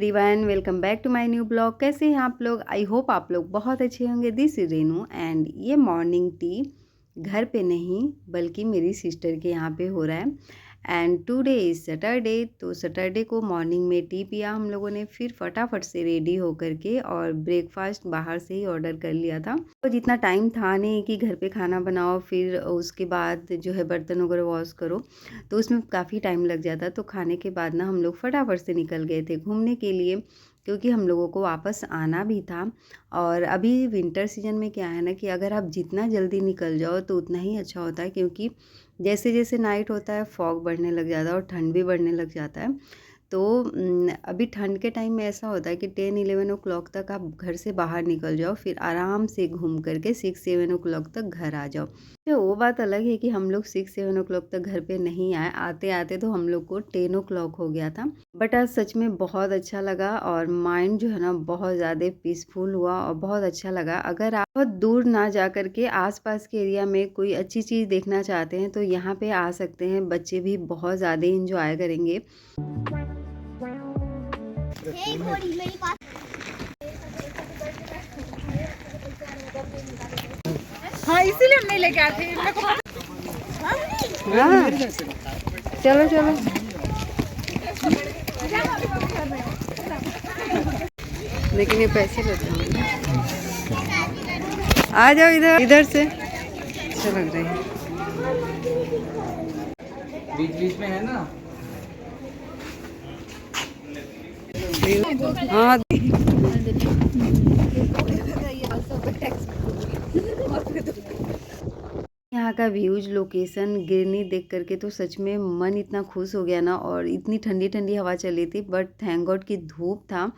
Everyone, welcome back to my new blog. कैसे हैं आप लोग? आई होप आप लोग बहुत अच्छे होंगे। दिस इज रेनू एंड ये मॉर्निंग टी घर पे नहीं बल्कि मेरी सिस्टर के यहाँ पे हो रहा है। एंड टुडे इज़ सैटरडे, तो सैटरडे को मॉर्निंग में टी पिया हम लोगों ने। फिर फटाफट से रेडी होकर के और ब्रेकफास्ट बाहर से ही ऑर्डर कर लिया था। तो जितना टाइम था नहीं कि घर पे खाना बनाओ, फिर उसके बाद जो है बर्तन वगैरह वॉश करो, तो उसमें काफ़ी टाइम लग जाता। तो खाने के बाद ना हम लोग फटाफट से निकल गए थे घूमने के लिए, क्योंकि हम लोगों को वापस आना भी था। और अभी विंटर सीजन में क्या है ना कि अगर आप जितना जल्दी निकल जाओ तो उतना ही अच्छा होता है, क्योंकि जैसे जैसे नाइट होता है फॉग बढ़ने लग जाता है और ठंड भी बढ़ने लग जाता है। तो अभी ठंड के टाइम में ऐसा होता है कि 10-11 ओ क्लॉक तक आप घर से बाहर निकल जाओ, फिर आराम से घूम करके 6-7 ओ क्लॉक तक घर आ जाओ। तो वो बात अलग है कि हम लोग 6-7 ओ क्लॉक तक घर पे नहीं आए, आते आते तो हम लोग को 10 ओ क्लॉक हो गया था। बट आज सच में बहुत अच्छा लगा और माइंड जो है ना बहुत ज़्यादा पीसफुल हुआ और बहुत अच्छा लगा। अगर आप बहुत दूर ना जा करके आसपास के एरिया में कोई अच्छी चीज़ देखना चाहते हैं तो यहाँ पे आ सकते हैं। बच्चे भी बहुत ज़्यादा इंजॉय करेंगे। हाँ, इसीलिए हम नहीं लेके आए थे। हाँ, चलो चलो। लेकिन ये पैसे लेते हैं। आ जाओ इधर, इधर से अच्छा लग रहा है। बीच बीच में है ना। हाँ, यहाँ का व्यूज, लोकेशन, गिरनी देख करके तो सच में मन इतना खुश हो गया ना। और इतनी ठंडी ठंडी हवा चल रही थी, बट थैंक गॉड की धूप था।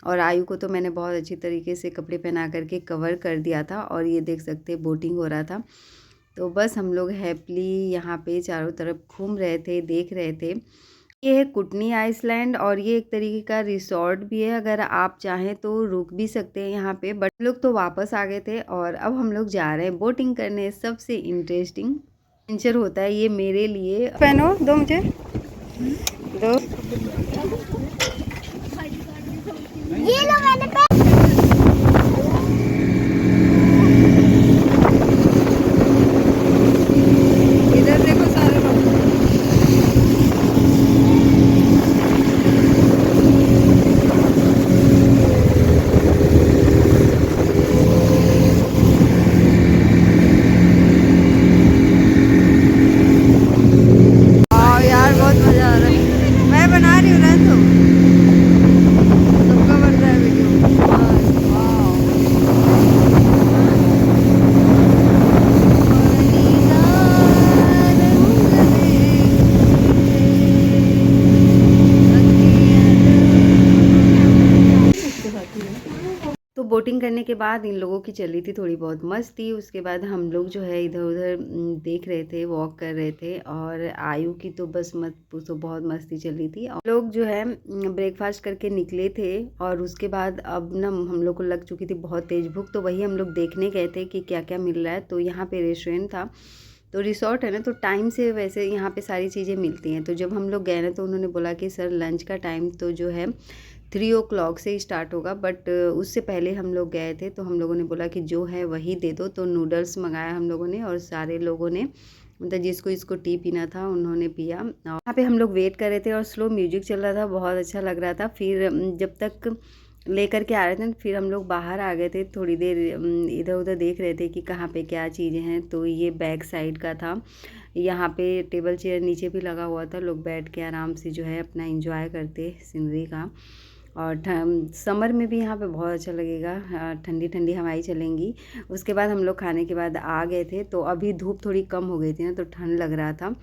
और आयु को तो मैंने बहुत अच्छी तरीके से कपड़े पहना करके कवर कर दिया था। और ये देख सकते बोटिंग हो रहा था। तो बस हम लोग हैप्पीली यहाँ पे चारों तरफ घूम रहे थे, देख रहे थे। ये है कुटनी आइसलैंड और ये एक तरीके का रिसोर्ट भी है। अगर आप चाहें तो रुक भी सकते हैं यहाँ पे, बट लोग तो वापस आ गए थे। और अब हम लोग जा रहे हैं बोटिंग करने। सबसे इंटरेस्टिंग एडवेंचर होता है ये मेरे लिए। पहनो दो मुझे, दो। ये लो मैंने इधर देखो सारे लोग। यार बहुत मजा आ रहा है। मैं बना रही हूँ, रहने दो, सबका बन रहा है वीडियो। तो बोटिंग करने के बाद इन लोगों की चली थी थोड़ी बहुत मस्ती। उसके बाद हम लोग जो है इधर उधर देख रहे थे, वॉक कर रहे थे। और आयु की तो बस मत पूछो, बहुत मस्ती चल रही थी। और लोग जो है ब्रेकफास्ट करके निकले थे। और उसके बाद अब ना हम लोग को लग चुकी थी बहुत तेज़ भूख, तो वही हम लोग देखने गए थे कि क्या क्या मिल रहा है। तो यहाँ पे रेस्टोरेंट था, तो रिसोर्ट है ना, तो टाइम से वैसे यहाँ पे सारी चीज़ें मिलती हैं। तो जब हम लोग गए ना तो उन्होंने बोला कि सर लंच का टाइम तो जो है 3 ओ क्लॉक से ही स्टार्ट होगा, बट उससे पहले हम लोग गए थे। तो हम लोगों ने बोला कि जो है वही दे दो। तो नूडल्स मंगाया हम लोगों ने और सारे लोगों ने, मतलब जिसको इसको टी पीना था उन्होंने पिया। और यहाँ पे हम लोग वेट कर रहे थे और स्लो म्यूजिक चल रहा था, बहुत अच्छा लग रहा था। फिर जब तक लेकर के आ रहे थे फिर हम लोग बाहर आ गए थे। थोड़ी देर इधर उधर देख रहे थे कि कहाँ पे क्या चीज़ें हैं। तो ये बैक साइड का था। यहाँ पे टेबल चेयर नीचे भी लगा हुआ था, लोग बैठ के आराम से जो है अपना एंजॉय करते सीनरी का। और समर में भी यहाँ पे बहुत अच्छा लगेगा, ठंडी ठंडी हवाएं चलेंगी। उसके बाद हम लोग खाने के बाद आ गए थे। तो अभी धूप थोड़ी कम हो गई थी ना, तो ठंड लग रहा था।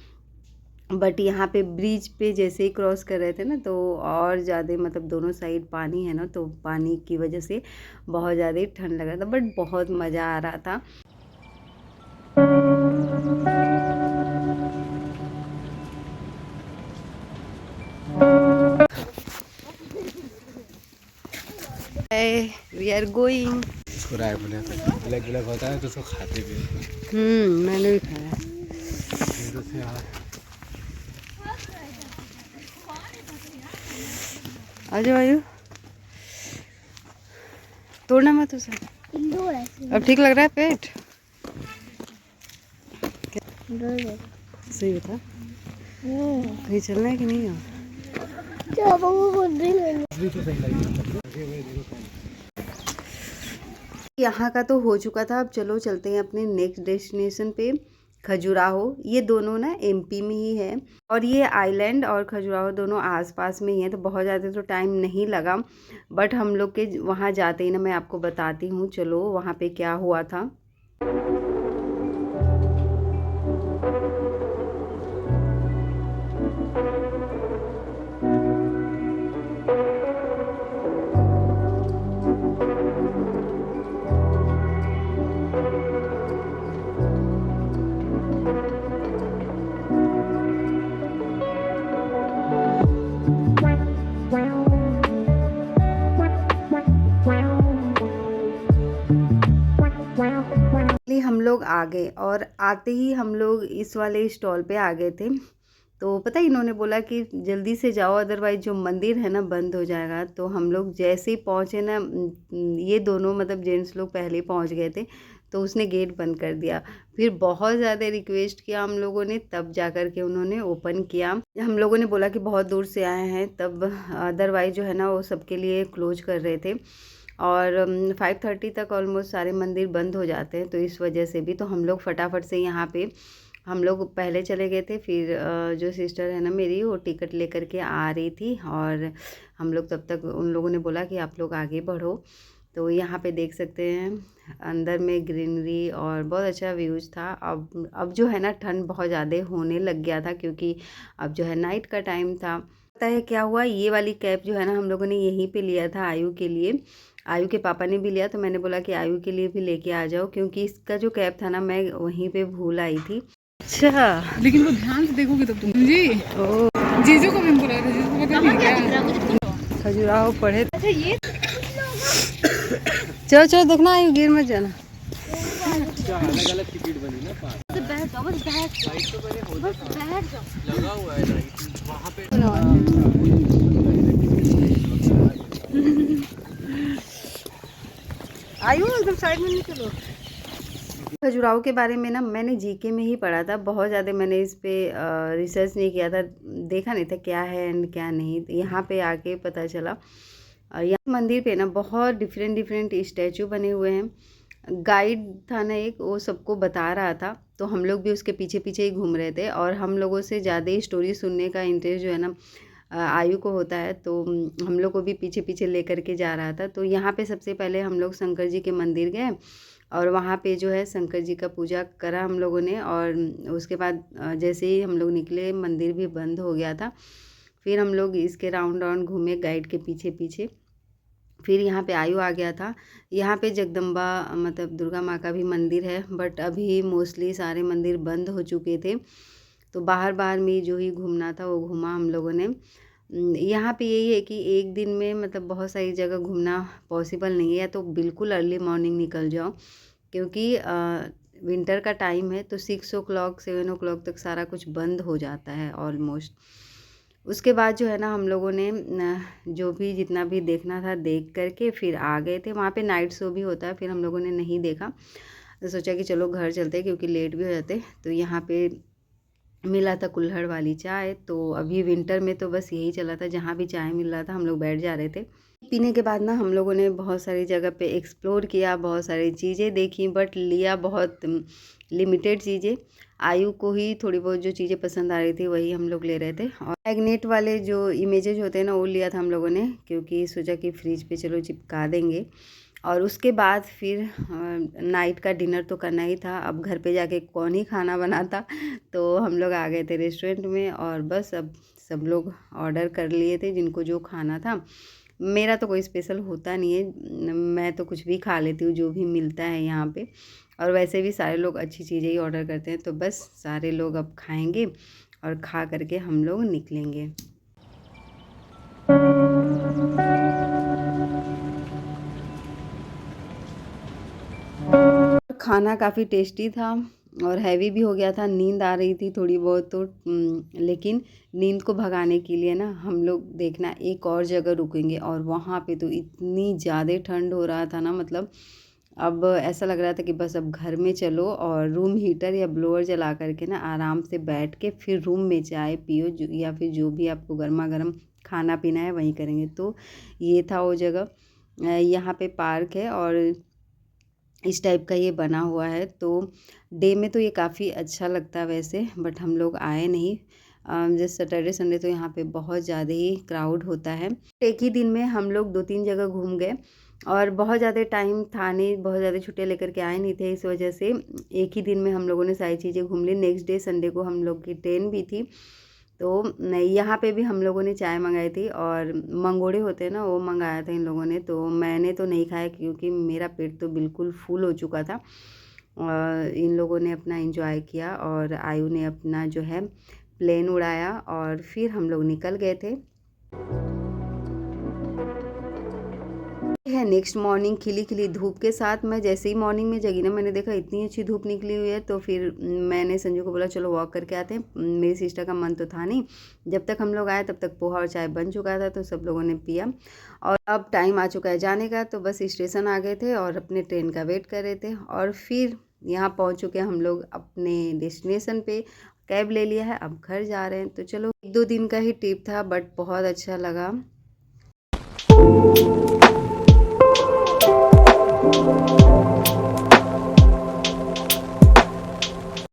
बट यहाँ पे ब्रिज पे जैसे ही क्रॉस कर रहे थे ना, तो और ज़्यादा, मतलब दोनों साइड पानी है ना, तो पानी की वजह से बहुत ज़्यादा ठंड लग रहा था। बट बहुत मज़ा आ रहा था। We are going. इसको राय ब्लैक ब्लैक ब्लैक होता है तो उसको खाते भी मैंने भी खाया। आ जाओ आयु। तोड़ना मत उसे। अब ठीक लग रहा है पेट? सही बता, कहीं चलना है कि नहीं हो? यहाँ का तो हो चुका था, अब चलो चलते हैं अपने नेक्स्ट डेस्टिनेशन पे, खजुराहो। ये दोनों ना एमपी में ही है, और ये आइलैंड और खजुराहो दोनों आसपास में ही है, तो बहुत ज़्यादा तो टाइम नहीं लगा। बट हम लोग के वहाँ जाते ही ना मैं आपको बताती हूँ, चलो वहाँ पे क्या हुआ था। हम लोग आ गए, और आते ही हम लोग इस वाले स्टॉल पे आ गए थे। तो पता है इन्होंने बोला कि जल्दी से जाओ, अदरवाइज जो मंदिर है ना बंद हो जाएगा। तो हम लोग जैसे ही पहुँचे ना, ये दोनों मतलब जेंट्स लोग पहले ही पहुँच गए थे, तो उसने गेट बंद कर दिया। फिर बहुत ज़्यादा रिक्वेस्ट किया हम लोगों ने, तब जा कर के उन्होंने ओपन किया। हम लोगों ने बोला कि बहुत दूर से आए हैं, तब अदरवाइज जो है ना वो सबके लिए क्लोज कर रहे थे, और 5:30 तक ऑलमोस्ट सारे मंदिर बंद हो जाते हैं। तो इस वजह से भी तो हम लोग फटाफट से यहाँ पे हम लोग पहले चले गए थे। फिर जो सिस्टर है ना मेरी, वो टिकट लेकर के आ रही थी, और हम लोग तब तक उन लोगों ने बोला कि आप लोग आगे बढ़ो। तो यहाँ पे देख सकते हैं अंदर में ग्रीनरी और बहुत अच्छा व्यूज़ था। अब जो है ना ठंड बहुत ज़्यादा होने लग गया था, क्योंकि अब जो है नाइट का टाइम था। पता है क्या हुआ, ये वाली कैप जो है ना हम लोगों ने यहीं पे लिया था आयु के लिए। आयु के पापा ने भी लिया, तो मैंने बोला कि आयु के लिए भी लेके आ जाओ, क्योंकि इसका जो कैप था ना मैं वहीं पे भूल आई थी। अच्छा, लेकिन वो ध्यान से देखोगे तब तुम जी। ओ जीजू को भी बोला था, जीजू को पता नहीं क्या। खजुराहो पढ़े। अच्छा ये चलो चलो देखना, आयु गिर मत जाना। अलग अलग टिकट बनी ना, पास बैठ जाओ, बस बैठ जाओ, लाइट तो पहले हो बस बैठ जाओ। लगा हुआ है लाइट वहाँ पे। आयु एकदम साइड में नहीं चलो। खजुराहो के बारे में ना मैंने जीके में ही पढ़ा था, बहुत ज़्यादा मैंने इस पे रिसर्च नहीं किया था, देखा नहीं था क्या है एंड क्या नहीं। तो यहाँ पे आके पता चला। यहाँ मंदिर पे ना बहुत डिफरेंट डिफरेंट स्टैचू बने हुए हैं। गाइड था ना एक, वो सबको बता रहा था, तो हम लोग भी उसके पीछे पीछे ही घूम रहे थे। और हम लोगों से ज़्यादा ही स्टोरी सुनने का इंटरेस्ट जो है ना आयु को होता है, तो हम लोग को भी पीछे पीछे लेकर के जा रहा था। तो यहाँ पे सबसे पहले हम लोग शंकर जी के मंदिर गए, और वहाँ पे जो है शंकर जी का पूजा करा हम लोगों ने। और उसके बाद जैसे ही हम लोग निकले, मंदिर भी बंद हो गया था। फिर हम लोग इसके राउंड राउंड घूमे गाइड के पीछे पीछे। फिर यहाँ पे आयु आ गया था। यहाँ पे जगदम्बा मतलब दुर्गा माँ का भी मंदिर है, बट अभी मोस्टली सारे मंदिर बंद हो चुके थे। तो बाहर बाहर में जो ही घूमना था वो घूमा हम लोगों ने। यहाँ पे यही है कि एक दिन में मतलब बहुत सारी जगह घूमना पॉसिबल नहीं है, या तो बिल्कुल अर्ली मॉर्निंग निकल जाओ, क्योंकि विंटर का टाइम है, तो 6 o'clock 7 o'clock तक सारा कुछ बंद हो जाता है ऑलमोस्ट। उसके बाद जो है ना हम लोगों ने जो भी जितना भी देखना था देख करके फिर आ गए थे। वहाँ पे नाइट शो भी होता है, फिर हम लोगों ने नहीं देखा, तो सोचा कि चलो घर चलते क्योंकि लेट भी हो जाते। तो यहाँ पे मिला था कुल्हड़ वाली चाय। तो अभी विंटर में तो बस यही चला था, जहाँ भी चाय मिल रहा था हम लोग बैठ जा रहे थे। पीने के बाद ना हम लोगों ने बहुत सारी जगह पे एक्सप्लोर किया, बहुत सारी चीज़ें देखी, बट लिया बहुत लिमिटेड चीज़ें। आयु को ही थोड़ी बहुत जो चीज़ें पसंद आ रही थी वही हम लोग ले रहे थे। और मैग्नेट वाले जो इमेजेस होते हैं ना वो लिया था हम लोगों ने, क्योंकि सोचा कि फ्रिज पे चलो चिपका देंगे। और उसके बाद फिर नाइट का डिनर तो करना ही था, अब घर पे जाके कौन ही खाना बनाता। तो हम लोग आ गए थे रेस्टोरेंट में, और बस अब सब लोग ऑर्डर कर लिए थे जिनको जो खाना था। मेरा तो कोई स्पेशल होता नहीं है, मैं तो कुछ भी खा लेती हूँ जो भी मिलता है यहाँ पे। और वैसे भी सारे लोग अच्छी चीज़ें ही ऑर्डर करते हैं, तो बस सारे लोग अब खाएंगे और खा करके हम लोग निकलेंगे। खाना काफ़ी टेस्टी था, और हैवी भी हो गया था, नींद आ रही थी थोड़ी बहुत तो लेकिन नींद को भगाने के लिए ना हम लोग देखना एक और जगह रुकेंगे। और वहाँ पे तो इतनी ज़्यादा ठंड हो रहा था ना, मतलब अब ऐसा लग रहा था कि बस अब घर में चलो और रूम हीटर या ब्लोअर जला करके ना आराम से बैठ के फिर रूम में चाय पियो या फिर जो भी आपको गर्मा गर्म खाना पीना है वहीं करेंगे। तो ये था वो जगह। यहाँ पे पार्क है और इस टाइप का ये बना हुआ है। तो डे में तो ये काफ़ी अच्छा लगता है वैसे, बट हम लोग आए नहीं। जैसे सैटरडे संडे तो यहाँ पे बहुत ज़्यादा ही क्राउड होता है। एक ही दिन में हम लोग 2-3 जगह घूम गए और बहुत ज़्यादा टाइम था नहीं, बहुत ज़्यादा छुट्टियाँ लेकर के आए नहीं थे, इस वजह से एक ही दिन में हम लोगों ने सारी चीज़ें घूम ली। नेक्स्ट डे संडे को हम लोग की ट्रेन भी थी, तो यहाँ पे भी हम लोगों ने चाय मंगाई थी और मंगोड़े होते हैं ना, वो मंगाया था इन लोगों ने। तो मैंने तो नहीं खाया क्योंकि मेरा पेट तो बिल्कुल फुल हो चुका था। और इन लोगों ने अपना एंजॉय किया और आयु ने अपना जो है प्लेन उड़ाया और फिर हम लोग निकल गए थे। है नेक्स्ट मॉर्निंग खिली खिली धूप के साथ। मैं जैसे ही मॉर्निंग में जगी ना, मैंने देखा इतनी अच्छी धूप निकली हुई है, तो फिर मैंने संजू को बोला चलो वॉक करके आते हैं। मेरी सिस्टर का मन तो था नहीं, जब तक हम लोग आए तब तक पोहा और चाय बन चुका था, तो सब लोगों ने पिया। और अब टाइम आ चुका है जाने का, तो बस स्टेशन आ गए थे और अपने ट्रेन का वेट कर रहे थे। और फिर यहाँ पहुँच चुके हम लोग अपने डेस्टिनेशन पे, कैब ले लिया है, अब घर जा रहे हैं। तो चलो 1-2 दिन का ही ट्रिप था, बट बहुत अच्छा लगा।